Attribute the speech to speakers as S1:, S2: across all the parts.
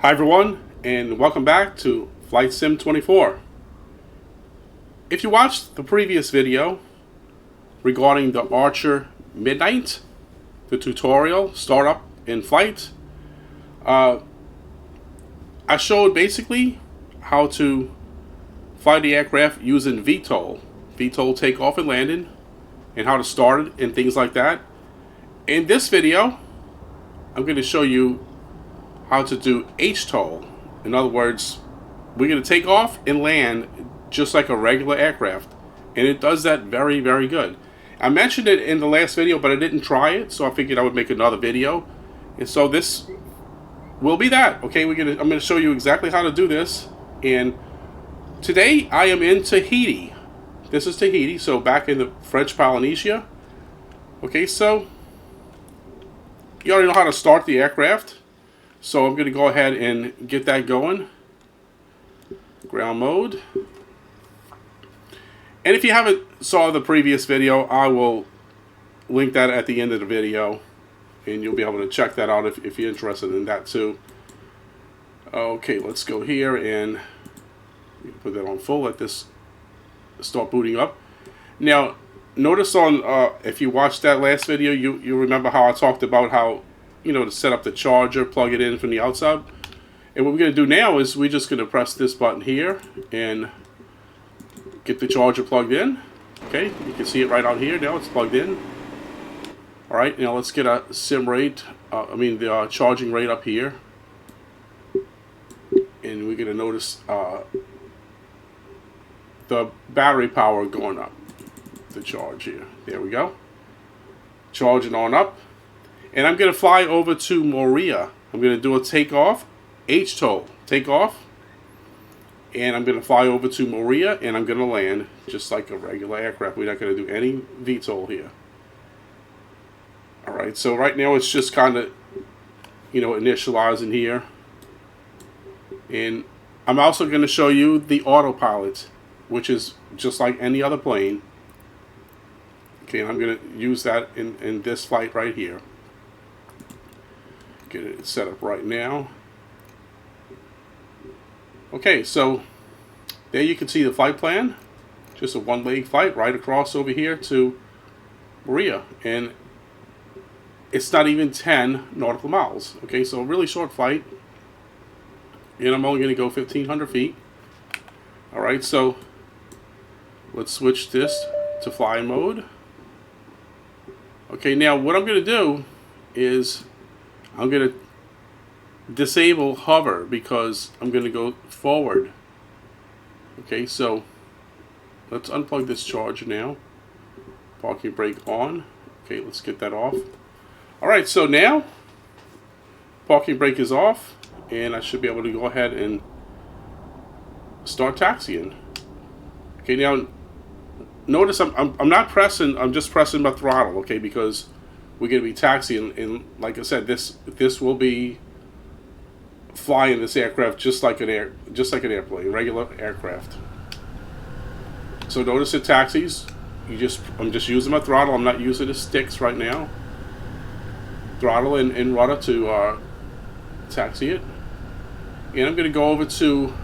S1: Hi everyone, and welcome back to Flight Sim 24. If you watched the previous video regarding the Archer Midnight, the tutorial, startup in flight, I showed basically how to fly the aircraft using VTOL, VTOL takeoff and landing, and how to start it and things like that. In this video, I'm going to show you how to do HTOL. In other words, we're going to take off and land just like a regular aircraft, and it does that very, very good. I mentioned it in the last video, but I didn't try it, so I figured I would make another video, and so this will be that. Okay, I'm going to show you exactly how to do this. And today I am in Tahiti. This is Tahiti, so back in the French Polynesia. Okay, so you already know how to start the aircraft. So I'm going to go ahead and get that going. Ground mode. And if you haven't saw the previous video, I will link that at the end of the video. And you'll be able to check that out if you're interested in that too. Okay, let's go here and put that on full. Let this start booting up. Now, notice on, if you watched that last video, you remember how I talked about how, to set up the charger, plug it in from the outside. And what we're going to do now is we're just going to press this button here and get the charger plugged in. Okay, you can see it right out here now. It's plugged in. All right, now let's get a sim rate, the charging rate up here. And we're going to notice the battery power going up, the charge here. There we go. Charging on up. And I'm going to fly over to Moorea. I'm going to do a takeoff, HTOL, takeoff. And I'm going to fly over to Moorea, and I'm going to land just like a regular aircraft. We're not going to do any VTOL here. Alright, so right now it's just kind of, initializing here. And I'm also going to show you the Autopilot, which is just like any other plane. Okay, and I'm going to use that in this flight right here. Get it set up right now. Okay, so there you can see the flight plan. Just a one-leg flight right across over here to Moorea. And it's not even 10 nautical miles. Okay, so a really short flight. And I'm only going to go 1,500 feet. Alright, so let's switch this to fly mode. Okay, now what I'm going to do is I'm going to disable hover because I'm going to go forward. Okay, so let's unplug this charger now. Parking brake on. Okay, let's get that off. Alright, so now parking brake is off, and I should be able to go ahead and start taxiing. Okay, now notice I'm not pressing, I'm just pressing my throttle, okay, because we're going to be taxiing, and like I said, this will be flying this aircraft just like an airplane, regular aircraft. So notice it taxis. I'm just using my throttle. I'm not using the sticks right now. Throttle and rudder to taxi it. And I'm going to go over to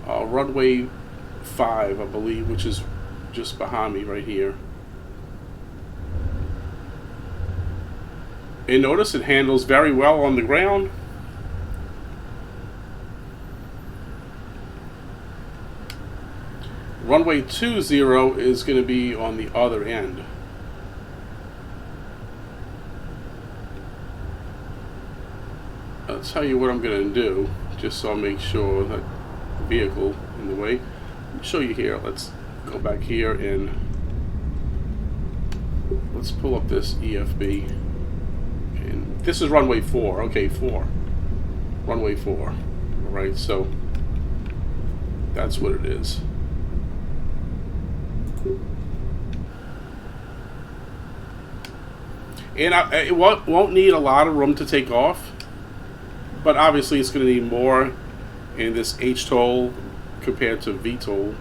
S1: runway 5, I believe, which is just behind me right here. And notice it handles very well on the ground. Runway 20 is going to be on the other end. I'll tell you what I'm going to do, just so I make sure that vehicle in the way. I'll show you here. Let's go back here and let's pull up this EFB. And this is runway 4. Okay, 4. Runway 4. Alright, so that's what it is. And it won't need a lot of room to take off, but obviously it's going to need more in this HTOL compared to VTOL.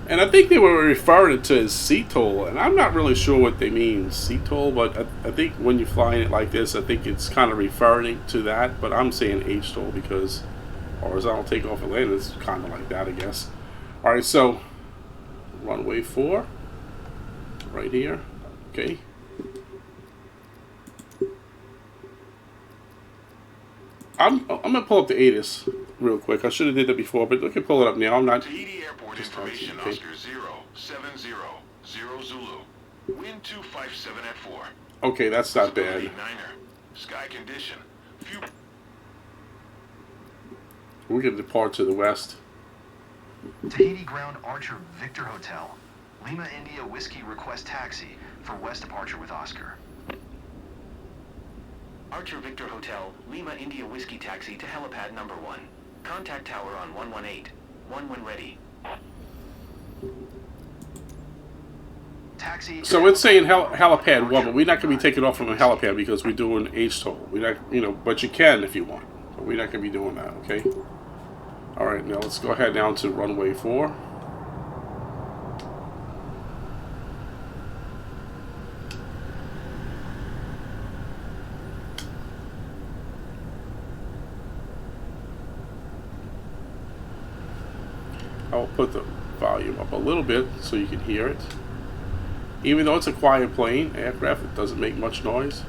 S1: And I think they were referring to as CTOL, and I'm not really sure what they mean, CTOL, but I think when you're flying it like this, I think it's kind of referring to that, but I'm saying HTOL because horizontal takeoff and landing is kind of like that, I guess. Alright, so runway 4, right here, okay. I'm gonna pull up the ATIS real quick. I should have did that before, but look at pull it up now. I'm not.
S2: Tahiti Airport information, okay. Oscar 070 Zulu. Wind 257 at 4.
S1: Okay, that's not bad.
S2: Niner. Sky condition.
S1: We're gonna depart to the west.
S3: Tahiti ground Archer Victor Hotel. Lima India Whiskey request taxi for west departure with Oscar.
S4: Archer Victor Hotel, Lima India Whiskey taxi to helipad number 1. Contact tower on 118. 1 when ready.
S3: Taxi.
S1: So it's saying helipad 1, but we're not going to be taking off from a helipad because we're doing HTOL. We're not, you know, but you can if you want. But we're not going to be doing that, okay? All right, now let's go ahead down to runway 4. I'll put the volume up a little bit so you can hear it. Even though it's a quiet plane, aircraft, it doesn't make much noise.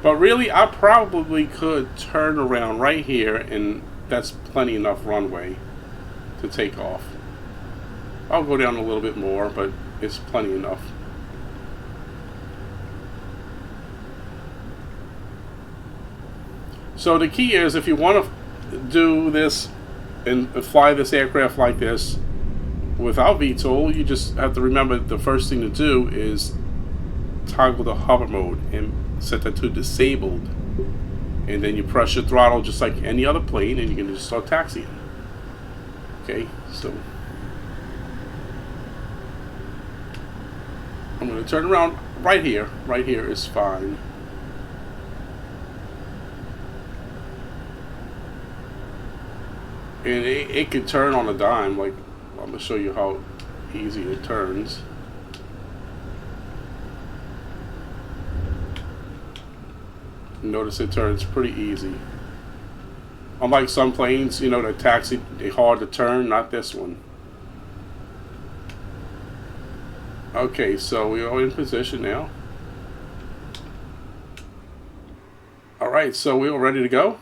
S1: But really, I probably could turn around right here, and that's plenty enough runway to take off. I'll go down a little bit more, but it's plenty enough. So the key is, if you want to do this and fly this aircraft like this without VTOL, you just have to remember the first thing to do is toggle the hover mode and set that to disabled, and then you press your throttle just like any other plane, and you can just start taxiing. Okay, so I'm going to turn around right here. Right here is fine. And it can turn on a dime. Like, I'm going to show you how easy it turns. Notice it turns pretty easy. Unlike some planes, you know, that taxi, they're hard to turn, not this one. Okay, so we are in position now. Alright, so we're all ready to go.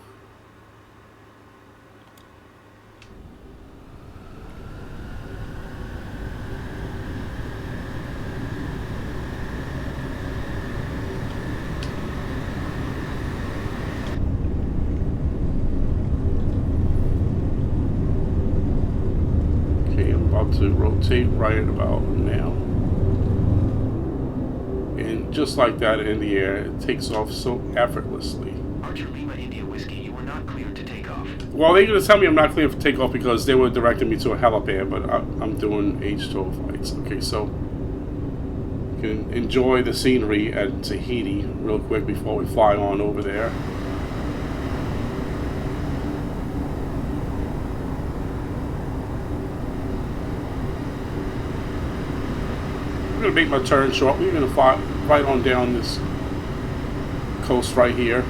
S1: To rotate right about now, and just like that in the air, it takes off so effortlessly.
S4: Archer Lima India Whiskey, you are not cleared to take off.
S1: Well, they're going to tell me I'm not clear for takeoff because they were directing me to a helipad, but I'm doing HTOL flights. Okay, so you can enjoy the scenery at Tahiti real quick before we fly on over there. I'm going to make my turn short. We're going to fly right on down this coast right here.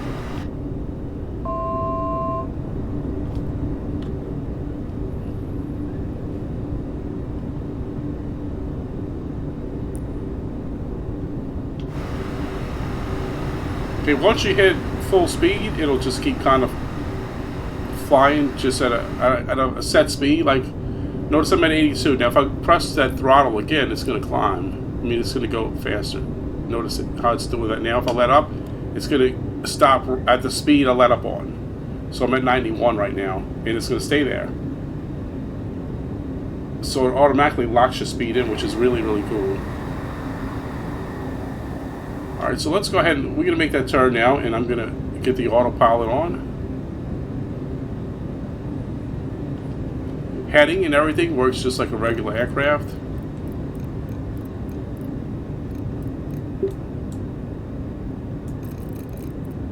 S1: Okay, once you hit full speed, it'll just keep kind of flying just at a set speed. Like, notice I'm at 82. Now, if I press that throttle again, it's going to climb. I mean, it's going to go faster. Notice it, how it's doing that now. If I let up, it's going to stop at the speed I let up on. So I'm at 91 right now, and it's going to stay there. So it automatically locks your speed in, which is really, really cool. Alright, so let's go ahead and we're going to make that turn now, and I'm going to get the autopilot on. heading and everything works just like a regular aircraft.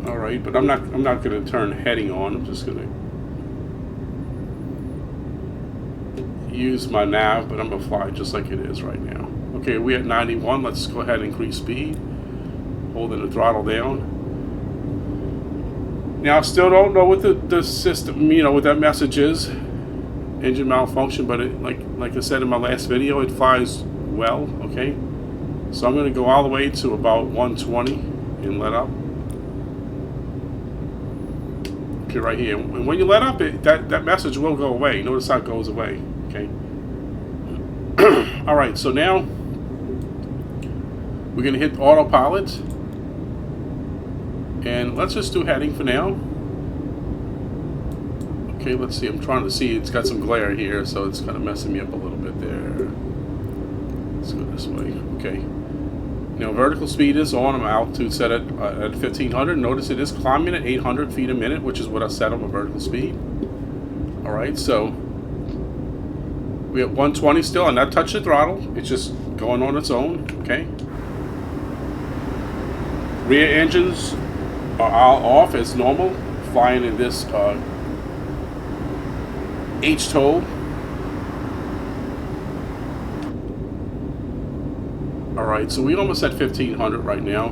S1: All right, but I'm not going to turn heading on. I'm just going to use my nav, but I'm going to fly just like it is right now. Okay, we're at 91. Let's go ahead and increase speed, holding the throttle down. Now, I still don't know what the system, what that message is. Engine malfunction, but it, like I said in my last video, it flies well. Okay, so I'm going to go all the way to about 120 and let up. Okay, right here. And when you let up, that message will go away. Notice how it goes away. Okay. All right. So now we're going to hit autopilot, and let's just do heading for now. Okay, let's see. I'm trying to see. It's got some glare here, so it's kind of messing me up a little bit there. Let's go this way. Okay. Now, vertical speed is on. My altitude set at 1500. Notice it is climbing at 800 feet a minute, which is what I set on my vertical speed. All right, so we have 120 still, and not touch the throttle. It's just going on its own. Okay. Rear engines are all off as normal, flying in this HTOL. Alright, so we're almost at 1500 right now.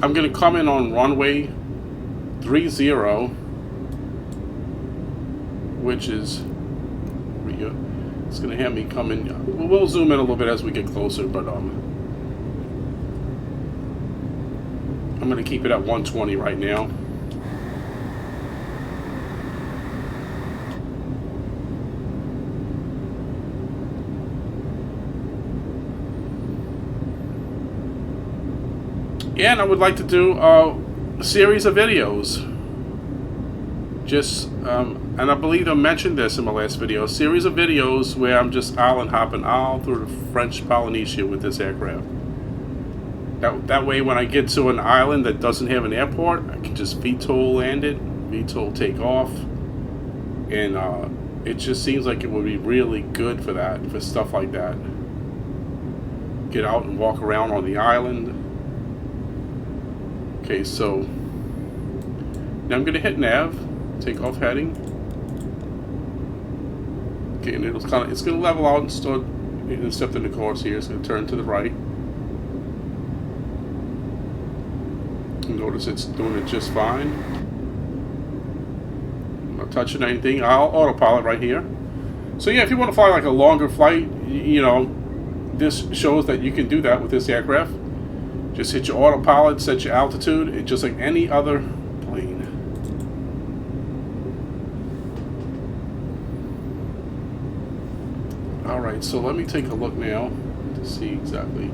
S1: I'm going to come in on runway 30, which is, it's going to have me come in. We'll zoom in a little bit as we get closer, but I'm going to keep it at 120 right now. Yeah, and I would like to do a series of videos. Just, and I believe I mentioned this in my last video, a series of videos where I'm just island hopping all through the French Polynesia with this aircraft. That way, when I get to an island that doesn't have an airport, I can just VTOL land it, VTOL take off, and it just seems like it would be really good for that, for stuff like that. Get out and walk around on the island. Okay, so now I'm going to hit nav, take off heading. Okay, and it's going to level out and start intercepting the course here. It's going to turn to the right. Notice it's doing it just fine. I'm not touching anything. I'll autopilot right here. So yeah, if you want to fly like a longer flight, this shows that you can do that with this aircraft. Just hit your autopilot, set your altitude, it's just like any other plane. Alright, so let me take a look now to see exactly.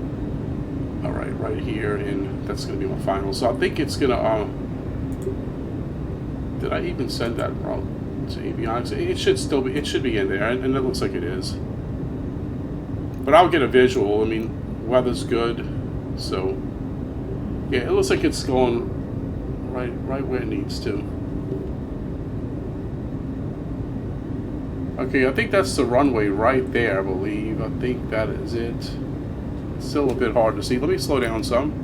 S1: Alright, right here, and that's going to be my final. So I think it's going to, did I even send that route to avionics? It should still be, it should be in there, and it looks like it is. But I'll get a visual. I mean, weather's good, so yeah, it looks like it's going right where it needs to. Okay, I think that's the runway right there, I believe. I think that is it. It's still a bit hard to see. Let me slow down some.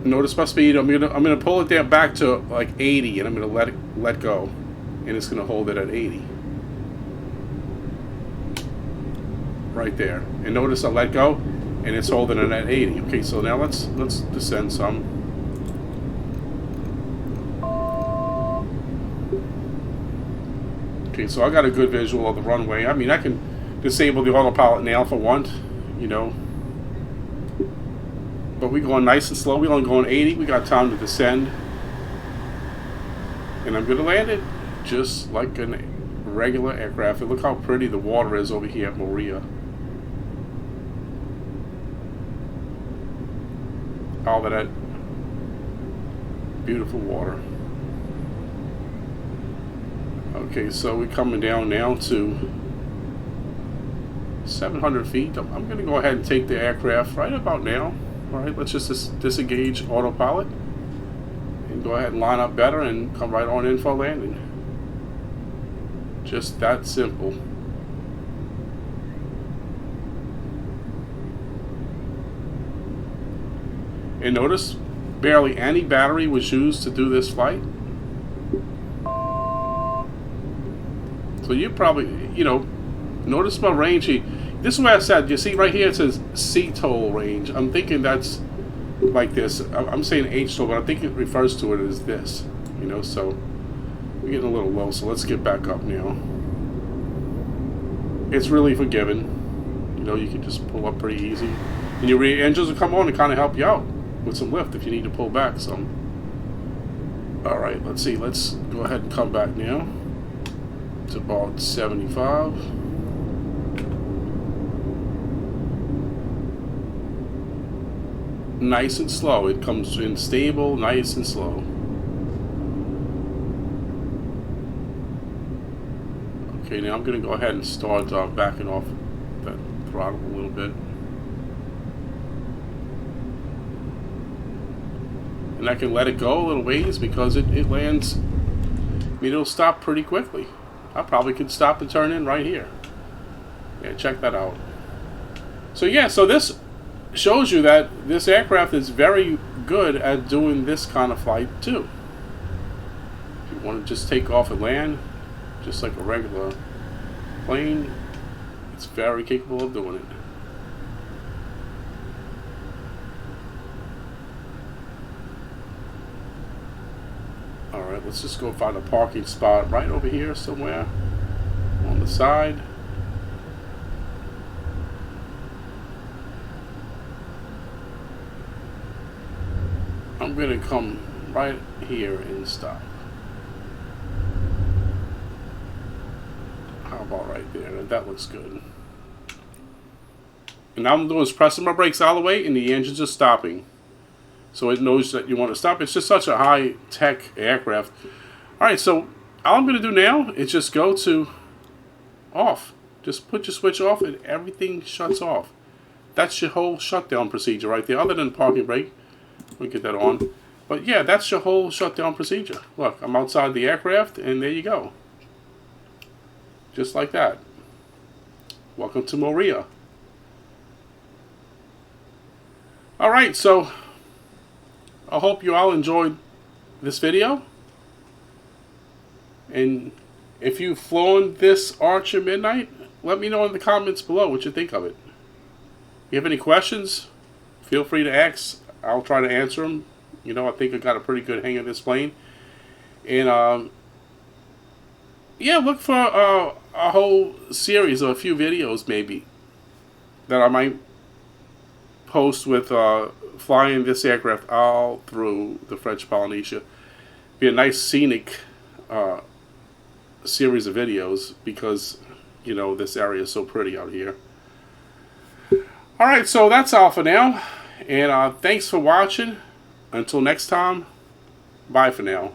S1: Notice my speed. I'm gonna pull it down back to like 80, and I'm gonna let go, and it's gonna hold it at 80. Right there. And notice I let go, and it's holding it at 80. Okay, so now let's descend some. Okay, so I got a good visual of the runway. I mean, I can disable the autopilot now if I want, But we're going nice and slow. We're only going 80. We got time to descend. And I'm going to land it just like a regular aircraft. And look how pretty the water is over here at Moorea. All of that beautiful water. Okay, so we're coming down now to 700 feet. I'm going to go ahead and take the aircraft right about now. All right, let's just disengage autopilot and go ahead and line up better and come right on in for landing. Just that simple. And notice, barely any battery was used to do this flight. So you probably, notice my range here. This is where I said, you see right here it says HTOL range. I'm thinking that's like this. I'm saying HTOL, but I think it refers to it as this. So we're getting a little low, so let's get back up now. It's really forgiving. You can just pull up pretty easy. And your rear engines will come on and kind of help you out with some lift if you need to pull back some. Alright, let's see. Let's go ahead and come back now. It's about 75. Nice and slow. It comes in stable, nice and slow. Okay, now I'm going to go ahead and start backing off that throttle a little bit. And I can let it go a little ways because it lands. It'll stop pretty quickly. I probably could stop and turn in right here. Yeah, check that out. So yeah, so this shows you that this aircraft is very good at doing this kind of flight too. If you want to just take off and land, just like a regular plane, it's very capable of doing it. Alright, let's just go find a parking spot right over here somewhere on the side. I'm going to come right here and stop. How about right there? That looks good. And now I'm doing is pressing my brakes all the way and the engines are stopping. So it knows that you want to stop. It's just such a high-tech aircraft. Alright, so all I'm going to do now is just go to off. Just put your switch off and everything shuts off. That's your whole shutdown procedure right there, other than parking brake. We get that on. But yeah, that's your whole shutdown procedure. Look, I'm outside the aircraft and there you go. Just like that. Welcome to Moorea. Alright, so I hope you all enjoyed this video. And if you've flown this Archer Midnight, let me know in the comments below what you think of it. If you have any questions, feel free to ask. I'll try to answer them. I think I got a pretty good hang of this plane. And yeah, look for a whole series of a few videos maybe that I might post with flying this aircraft all through the French Polynesia. Be a nice scenic series of videos because this area is so pretty out here. Alright, so that's all for now. And thanks for watching. Until next time, bye for now.